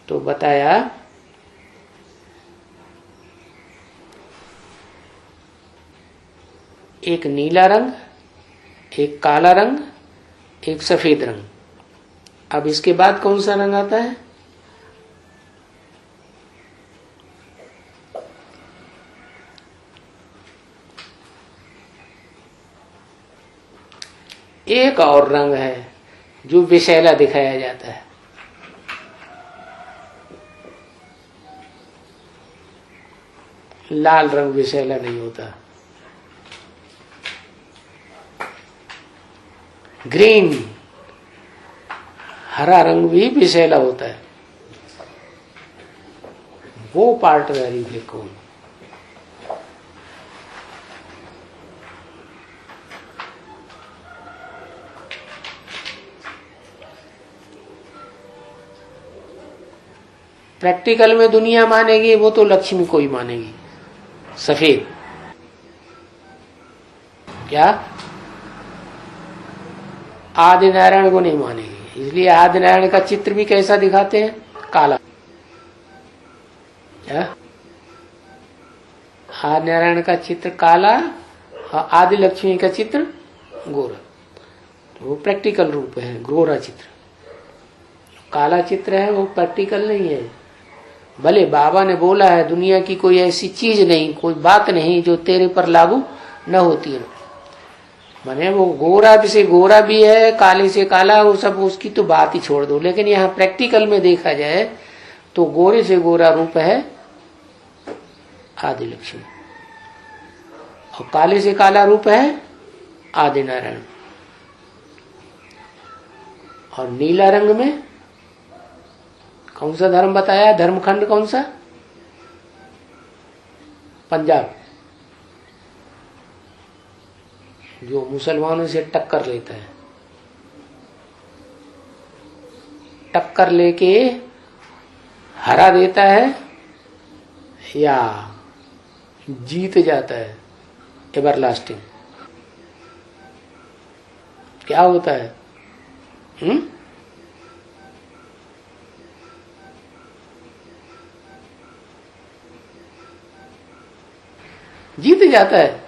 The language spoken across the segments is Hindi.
तो बताया एक नीला रंग, एक काला रंग, एक सफेद रंग। अब इसके बाद कौन सा रंग आता है? एक और रंग है जो विषैला दिखाया जाता है। लाल रंग विषैला नहीं होता। ग्रीन, हरा रंग भी विषैला होता है। वो पार्टनरी कौन? प्रैक्टिकल में दुनिया मानेगी वो तो लक्ष्मी को ही मानेगी। सफेद क्या आदि नारायण को नहीं मानेगी। इसलिए आदि नारायण का चित्र भी कैसा दिखाते हैं? काला। क्या आदि नारायण का चित्र काला और आदि लक्ष्मी का चित्र गोरा। तो वो प्रैक्टिकल रूप है, गोरा चित्र। काला चित्र है वो प्रैक्टिकल नहीं है। भले बाबा ने बोला है दुनिया की कोई ऐसी चीज नहीं, कोई बात नहीं जो तेरे पर लागू न होती है। माने वो गोरा से गोरा भी है, काले से काला, वो सब उसकी तो बात ही छोड़ दो। लेकिन यहाँ प्रैक्टिकल में देखा जाए तो गोरे से गोरा रूप है आदि लक्ष्मी और काले से काला रूप है आदि नारायण। और नीला रंग में कौन सा धर्म बताया? धर्मखंड कौन सा? पंजाब, जो मुसलमानों से टक्कर लेता है। टक्कर लेके हरा देता है या जीत जाता है एवरलास्टिंग। क्या होता है? जीत जाता है।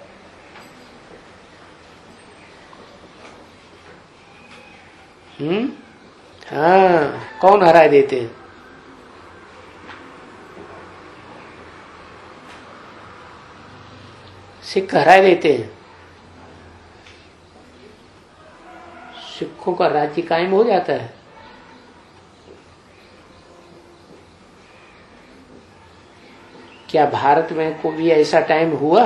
हाँ, कौन हरा देते हैं? सिख हरा देते हैं। सिखों का राज्य कायम हो जाता है। क्या भारत में कोई ऐसा टाइम हुआ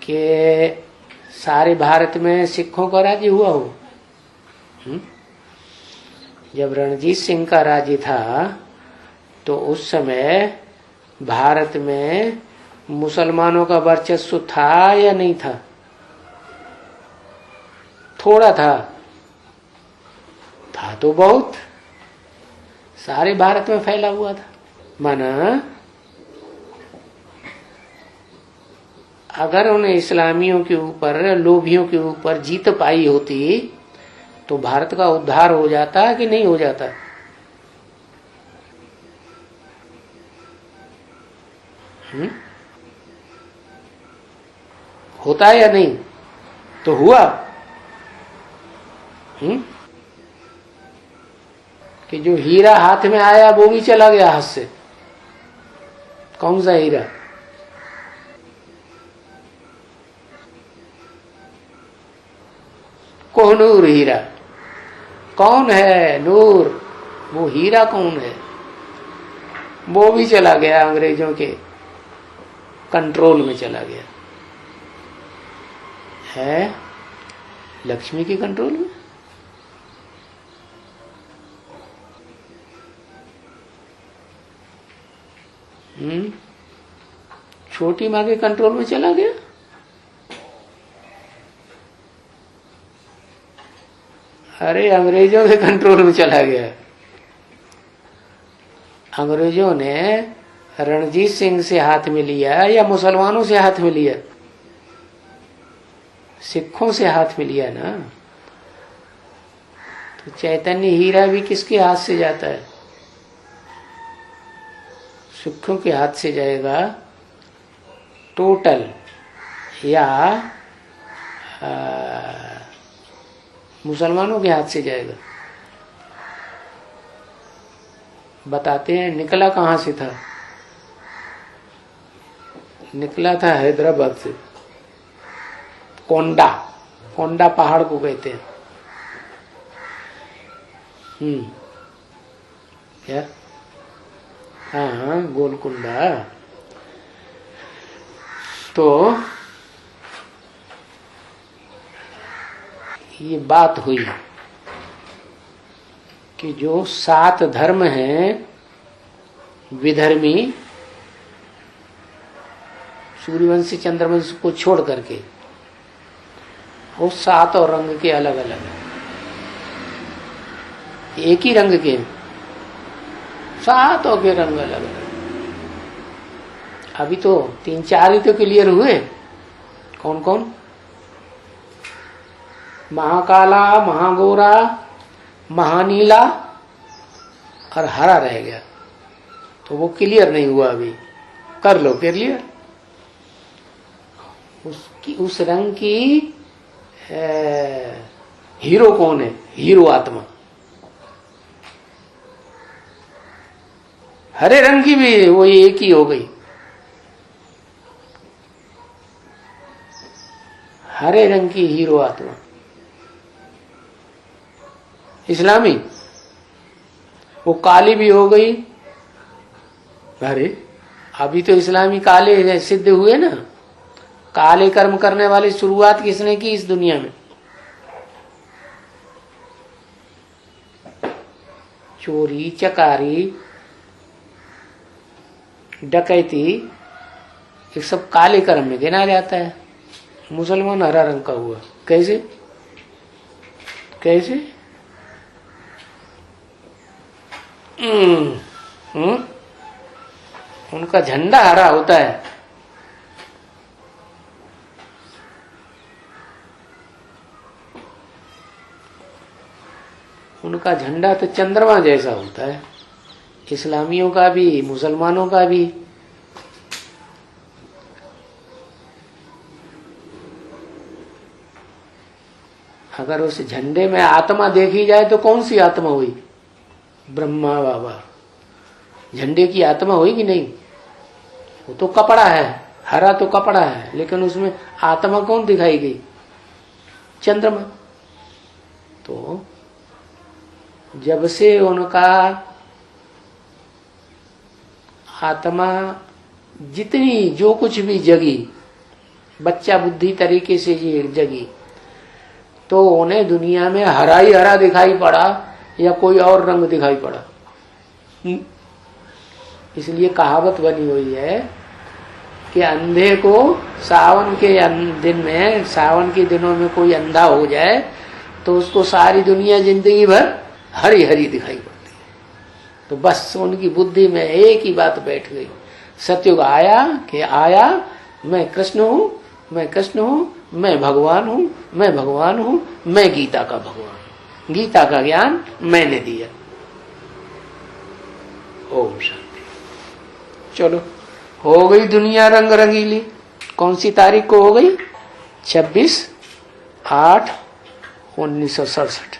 कि सारे भारत में सिखों का राज्य हुआ हो? जब रणजीत सिंह का राज्य था तो उस समय भारत में मुसलमानों का वर्चस्व था या नहीं था? थोड़ा था तो बहुत, सारे भारत में फैला हुआ था। माना अगर उन्हें इस्लामियों के ऊपर, लोभियों के ऊपर जीत पाई होती तो भारत का उद्धार हो जाता कि नहीं हो जाता? होता है या नहीं? तो हुआ कि जो हीरा हाथ में आया वो भी चला गया हाथ से। कौन सा हीरा? कोहनूर हीरा। कौन है नूर? वो हीरा कौन है? वो भी चला गया, अंग्रेजों के कंट्रोल में चला गया। है लक्ष्मी के कंट्रोल में। छोटी माँ के कंट्रोल में चला गया। अरे अंग्रेजों के कंट्रोल में चला गया। अंग्रेजों ने रणजीत सिंह से हाथ में लिया या मुसलमानों से हाथ में लिया? सिखों से हाथ में लिया ना। तो चैतन्य हीरा भी किसके हाथ से जाता है? सिखों के हाथ से जाएगा टोटल, या मुसलमानों के हाथ से जाएगा? बताते हैं। निकला कहाँ से था? निकला था हैदराबाद से। कोंडा, कोंडा पहाड़ को कहते हैं। क्या? हाँ, गोलकुंडा। तो ये बात हुई कि जो 7 धर्म हैं विधर्मी, सूर्यवंशी चंद्रवंश को छोड़ करके, वो 7 और रंग के अलग अलग हैं। एक ही रंग के 7 के रंग अलग अलग। अभी तो 3-4 ही तो क्लियर हुए। कौन कौन? महाकाला, महागोरा, महानीला और हरा रह गया, तो वो क्लियर नहीं हुआ। अभी कर लो क्लियर। उस रंग की हीरो कौन है? हीरो आत्मा। हरे रंग की भी वो एक ही हो गई। हरे रंग की हीरो आत्मा इस्लामी, वो काली भी हो गई। अरे अभी तो इस्लामी काले सिद्ध हुए ना। काले कर्म करने वाली शुरुआत किसने की इस दुनिया में? चोरी, चकारी, डकैती, ये सब काले कर्म में गिना जाता है। मुसलमान हरा रंग का हुआ। कैसे? कैसे? उनका झंडा हरा होता है। उनका झंडा तो चंद्रमा जैसा होता है। इस्लामियों का भी, मुसलमानों का भी। अगर उस झंडे में आत्मा देखी जाए तो कौन सी आत्मा हुई? ब्रह्मा बाबा। झंडे की आत्मा हुई कि नहीं? वो तो कपड़ा है, हरा तो कपड़ा है, लेकिन उसमें आत्मा कौन दिखाई गई? चंद्रमा। तो जब से उनका आत्मा जितनी जो कुछ भी जगी, बच्चा बुद्धि तरीके से जगी, तो उन्हें दुनिया में हरा ही हरा दिखाई पड़ा या कोई और रंग दिखाई पड़ा? इसलिए कहावत बनी हुई है कि अंधे को सावन के दिन में, सावन के दिनों में कोई अंधा हो जाए तो उसको सारी दुनिया जिंदगी भर हरी हरी दिखाई पड़ती है। तो बस उनकी बुद्धि में एक ही बात बैठ गई, सतयुग आया कि आया, मैं कृष्ण हूं, मैं कृष्ण हूं, मैं भगवान हूं, मैं भगवान हूं, मैं गीता का भगवान, गीता का ज्ञान मैंने दिया। ओम शांति। चलो, हो गई दुनिया रंग रंगीली। कौन सी तारीख को हो गई? 26/8/1967।